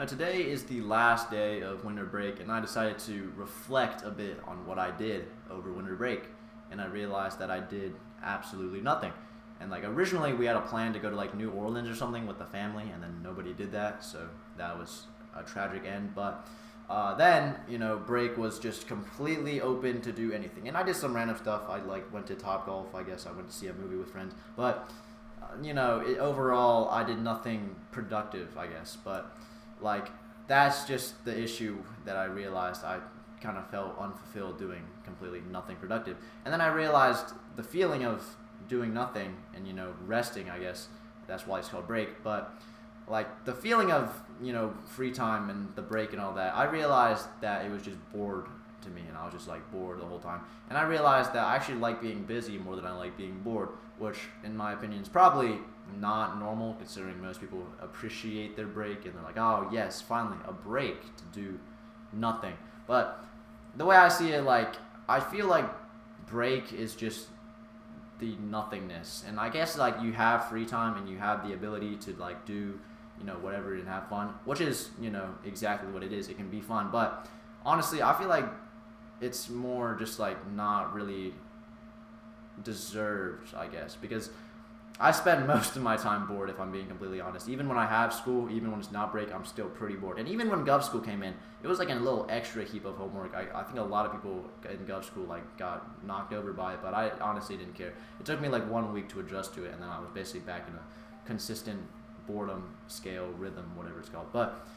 Today is the last day of winter break, and I decided to reflect a bit on what I did over winter break. And I realized that I did absolutely nothing. And like originally, we had a plan to go to like New Orleans or something with the family, and then nobody did that, so that was a tragic end. But then, break was just completely open to do anything, and I did some random stuff. I like went to Top Golf. I guess I went to see a movie with friends, but overall, I did nothing productive, I guess. But like that's just the issue that I realized. I kind of felt unfulfilled doing completely nothing productive, and then I realized the feeling of doing nothing and resting. I guess that's why it's called break. But like the feeling of free time and the break and all that, I realized that it was just bored to me, and I was just like bored the whole time. And I realized that I actually like being busy more than I like being bored, which in my opinion is probably not normal, considering most people appreciate their break and they're like, oh yes, finally a break to do nothing. But the way I see it, like I feel like break is just the nothingness, and I guess like you have free time and you have the ability to like do whatever and have fun, which is exactly what it is. It can be fun, but honestly I feel like it's more just like not really deserved, I guess, because I spend most of my time bored, if I'm being completely honest. Even when I have school, even when it's not break, I'm still pretty bored. And even when Gov school came in, it was like a little extra heap of homework. I think a lot of people in Gov school like got knocked over by it, but I honestly didn't care. It took me like 1 week to adjust to it, and then I was basically back in a consistent boredom scale, rhythm, whatever it's called. But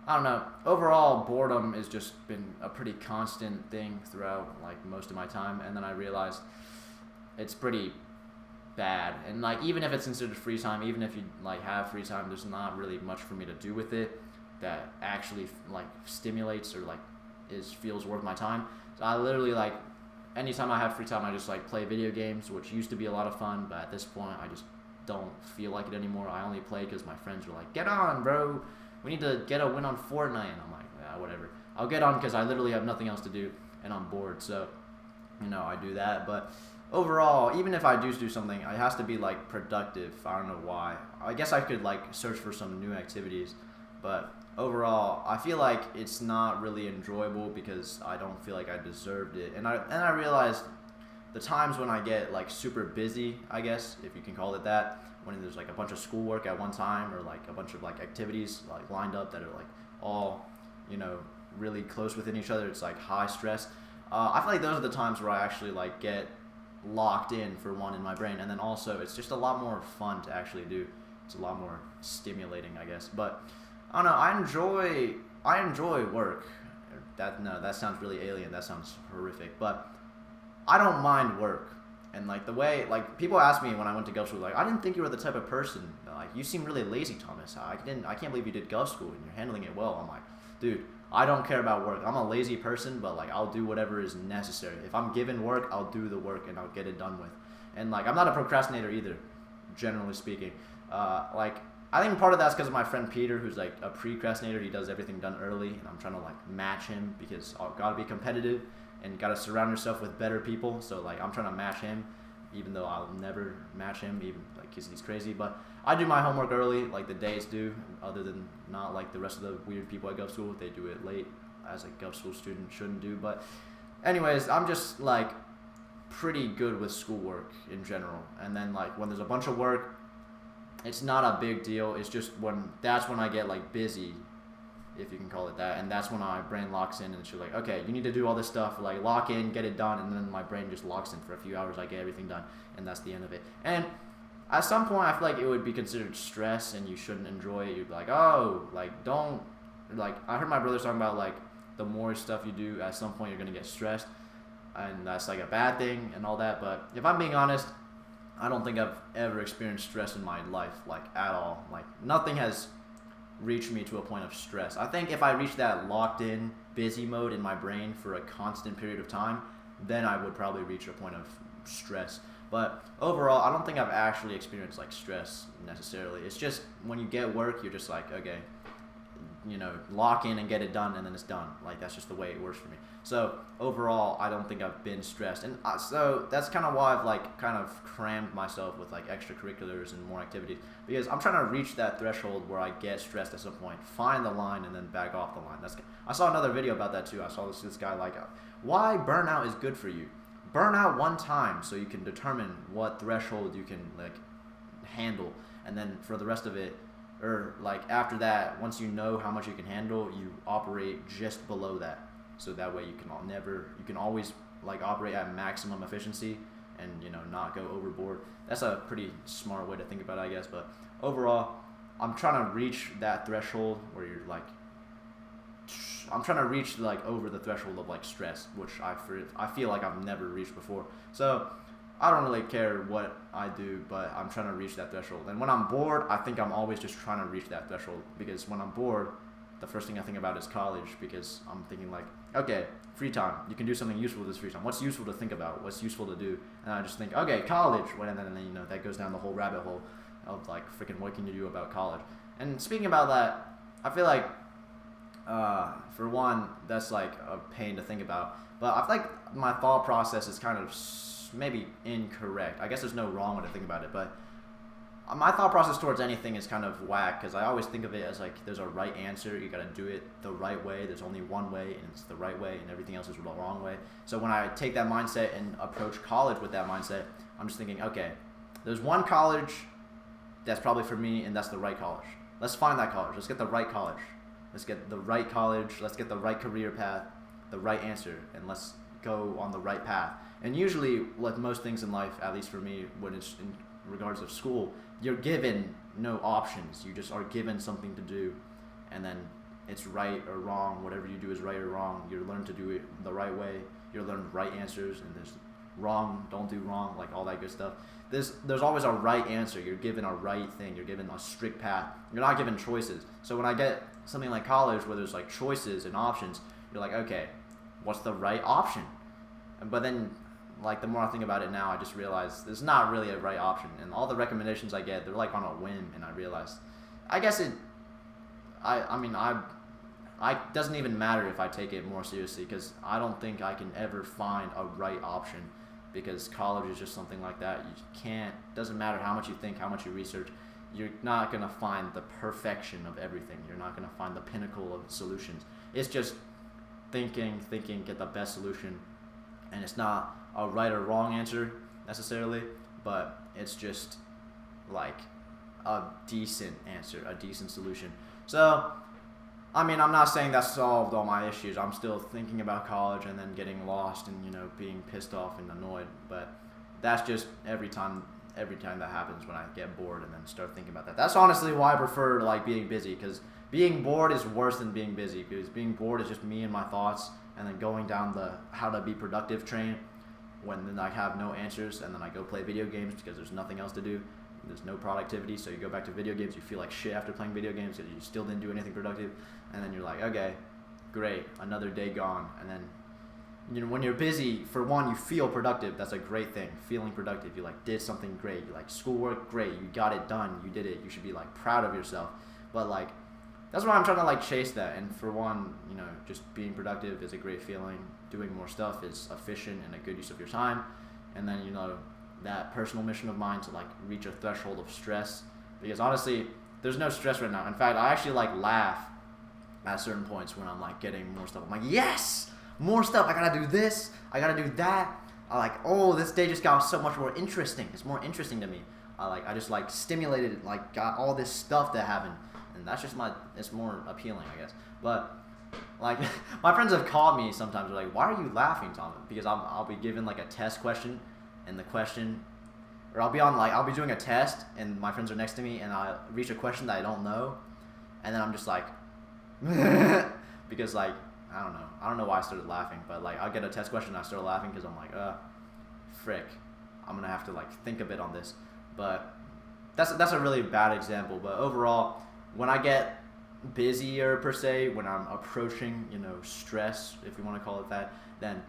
I don't know. Overall, boredom has just been a pretty constant thing throughout like most of my time, and then I realized it's pretty bad. And like even if it's considered free time, even if you like have free time, there's not really much for me to do with it that actually like stimulates or like feels worth my time. So I literally like anytime I have free time, I just like play video games, which used to be a lot of fun, but at this point I just don't feel like it anymore. I only play because my friends are like, get on bro, we need to get a win on Fortnite, and I'm like, yeah, whatever, I'll get on because I literally have nothing else to do and I'm bored. So I do that. But overall, even if I do something, it has to be like productive. I don't know why. I guess I could like search for some new activities, but overall, I feel like it's not really enjoyable because I don't feel like I deserved it. And I realized the times when I get like super busy, I guess if you can call it that, when there's like a bunch of schoolwork at one time or like a bunch of like activities like lined up that are like all really close within each other, it's like high stress. I feel like those are the times where I actually like get locked in, for one, in my brain, and then also it's just a lot more fun to actually do. It's a lot more stimulating, I guess. But I don't know. I enjoy work. That sounds really alien. That sounds horrific. But I don't mind work. And like the way like people ask me when I went to Gov school, like I didn't think you were the type of person. Like you seem really lazy, Thomas. I can't believe you did Gov school and you're handling it well. I'm like, dude, I don't care about work. I'm a lazy person, but like I'll do whatever is necessary. If I'm given work, I'll do the work and I'll get it done with. And like I'm not a procrastinator either, generally speaking. Like I think part of that's because of my friend Peter, who's like a precrastinator. He does everything done early, and I'm trying to like match him because I've got to be competitive and got to surround yourself with better people. So like I'm trying to match him, even though I'll never match him, even like because he's crazy. But I do my homework early, like the days do, other than not like the rest of the weird people at Gov school. They do it late, as a Gov school student shouldn't do. But anyways, I'm just like pretty good with schoolwork in general. And then like when there's a bunch of work, it's not a big deal. It's just that's when I get like busy, if you can call it that, and that's when my brain locks in and she's like, okay, you need to do all this stuff, like lock in, get it done, and then my brain just locks in for a few hours. I get everything done, and that's the end of it. And at some point, I feel like it would be considered stress, and you shouldn't enjoy it. You'd be like, oh, like don't, like I heard my brother talking about like the more stuff you do, at some point you're gonna get stressed, and that's like a bad thing and all that. But if I'm being honest, I don't think I've ever experienced stress in my life, like at all. Like nothing has reach me to a point of stress. I think if I reach that locked in busy mode in my brain for a constant period of time, then I would probably reach a point of stress. But overall, I don't think I've actually experienced like stress necessarily. It's just when you get work, you're just like, okay, lock in and get it done, and then it's done. Like, that's just the way it works for me. So overall, I don't think I've been stressed, and so that's kind of why I've like kind of crammed myself with like extracurriculars and more activities, because I'm trying to reach that threshold where I get stressed at some point, find the line, and then back off the line. I saw another video about that too. I saw this guy like, why burnout is good for you. Burn out one time so you can determine what threshold you can like handle, and then for the rest of it, or like after that, once you know how much you can handle, you operate just below that. So that way you can always like operate at maximum efficiency and not go overboard. That's a pretty smart way to think about it, I guess. But overall, I'm trying to reach that threshold where you're like, I'm trying to reach like over the threshold of like stress, which I feel like I've never reached before. So I don't really care what I do, but I'm trying to reach that threshold. And when I'm bored, I think I'm always just trying to reach that threshold, because when I'm bored, the first thing I think about is college, because I'm thinking like, okay, free time. You can do something useful with this free time. What's useful to think about? What's useful to do? And I just think, okay, college. And then that goes down the whole rabbit hole of like freaking what can you do about college. And speaking about that, I feel like for one, that's like a pain to think about. But I feel like my thought process is kind of maybe incorrect. I guess there's no wrong way to think about it, but my thought process towards anything is kind of whack, because I always think of it as like there's a right answer. You got to do it the right way. There's only one way, and it's the right way, and everything else is the wrong way. So when I take that mindset and approach college with that mindset, I'm just thinking, okay, there's one college that's probably for me, and that's the right college. Let's find that college. Let's get the right college. Let's get the right college. Let's get the right career path, the right answer, and let's go on the right path. And usually, like most things in life, at least for me, when it's in regards of school, you're given no options. You just are given something to do, and then it's right or wrong. Whatever you do is right or wrong. You learn to do it the right way. You learn the right answers, and there's wrong, don't do wrong, like all that good stuff. There's always a right answer. You're given a right thing. You're given a strict path. You're not given choices. So when I get something like college where there's like choices and options, you're like, okay, what's the right option? But then, like, the more I think about it now, I just realize there's not really a right option, and all the recommendations I get, they're like on a whim, and I realize, I guess I doesn't even matter if I take it more seriously, because I don't think I can ever find a right option, because college is just something like that. You can't, doesn't matter how much you think, how much you research, you're not going to find the perfection of everything. You're not going to find the pinnacle of solutions. It's just thinking, get the best solution, and it's not a right or wrong answer necessarily, but it's just like a decent answer, a decent solution. So, I mean, I'm not saying that solved all my issues. I'm still thinking about college and then getting lost and, being pissed off and annoyed, but that's just every time that happens, when I get bored and then start thinking about that. That's honestly why I prefer like being busy, because being bored is worse than being busy, because being bored is just me and my thoughts, and then going down the how to be productive train, when then I have no answers, and then I go play video games because there's nothing else to do. There's no productivity, so you go back to video games. You feel like shit after playing video games because you still didn't do anything productive, and then you're like, okay, great, another day gone. And then when you're busy, for one, you feel productive. That's a great thing, feeling productive. You like did something great. You like schoolwork, great. You got it done. You did it. You should be like proud of yourself. But like, that's why I'm trying to like chase that. And for one, just being productive is a great feeling. Doing more stuff is efficient and a good use of your time. And then that personal mission of mine to like reach a threshold of stress, because honestly, there's no stress right now. In fact, I actually like laugh at certain points when I'm like getting more stuff. I'm like, yes, more stuff. I gotta do this. I gotta do that. I like, oh, this day just got so much more interesting. It's more interesting to me. I just like stimulated, like got all this stuff that happened, and that's just it's more appealing, I guess. But like, my friends have called me sometimes. They're like, why are you laughing, Tom? Because I'll be given like a test question, and the question, or I'll be doing a test, and my friends are next to me, and I reach a question that I don't know, and then I'm just like, because like, I don't know why I started laughing, but like, I'll get a test question and I start laughing because I'm like, frick, I'm gonna have to like think a bit on this. But that's a really bad example. But overall, when I get busier per se, when I'm approaching stress, if you want to call it that, then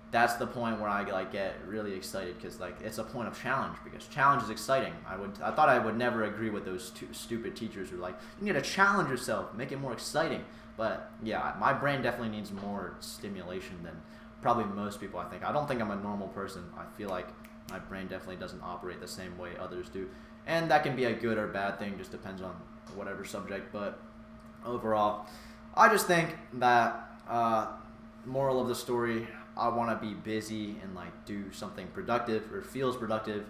that's the point where I like get really excited because like it's a point of challenge because challenge is exciting. I thought I would never agree with those two stupid teachers who are like, you need to challenge yourself, make it more exciting. But yeah, my brain definitely needs more stimulation than probably most people. I don't think I'm a normal person. I feel like my brain definitely doesn't operate the same way others do, and that can be a good or bad thing, just depends on whatever subject. But overall, I just think that moral of the story, I want to be busy and like do something productive or feels productive,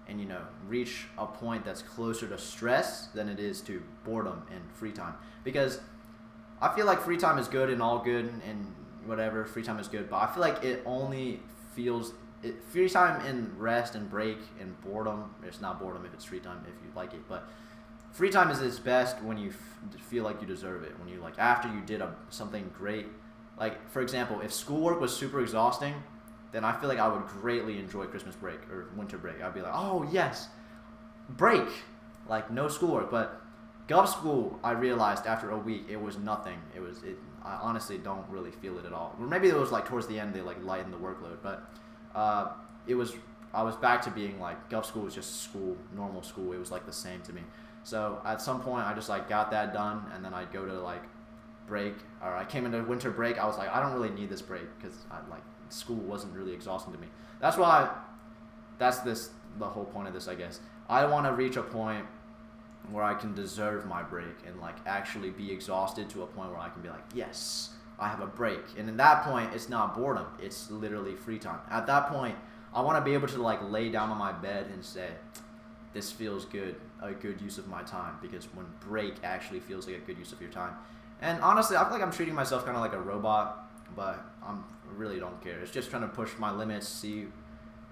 and reach a point that's closer to stress than it is to boredom and free time. Because I feel like free time is good and all good and whatever, free time is good, but I feel like it only feels free time and rest and break and boredom. It's not boredom if it's free time if you like it, but free time is its best when you feel like you deserve it. When you like after you did something great. Like for example, if schoolwork was super exhausting, then I feel like I would greatly enjoy Christmas break or winter break. I'd be like, oh yes, break, like no schoolwork. But gov school, I realized after a week, it was nothing. I honestly don't really feel it at all. Or maybe it was like towards the end they like lightened the workload, but I was back to being like gov school was just school, normal school. It was like the same to me. So at some point I just like got that done, and then I'd go to like break, or I came into winter break. I was like, I don't really need this break because school wasn't really exhausting to me. That's the whole point of this, I guess. I want to reach a point where I can deserve my break and like actually be exhausted to a point where I can be like, yes, I have a break. And in that point, it's not boredom, it's literally free time. At that point, I want to be able to like lay down on my bed and say, this feels good, a good use of my time, because when break actually feels like a good use of your time. And honestly, I feel like I'm treating myself kind of like a robot, but I really don't care. It's just trying to push my limits,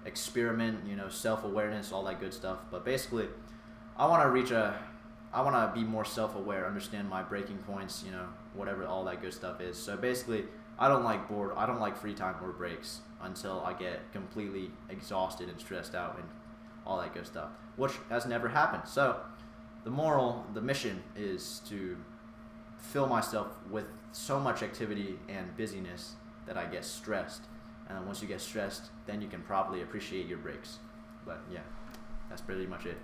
experiment, self-awareness, all that good stuff. But basically, I want to be more self-aware, understand my breaking points, whatever all that good stuff is. So basically, I don't like free time or breaks until I get completely exhausted and stressed out and all that good stuff, which has never happened. So the mission is to fill myself with so much activity and busyness that I get stressed. And then once you get stressed, then you can properly appreciate your breaks. But yeah, that's pretty much it.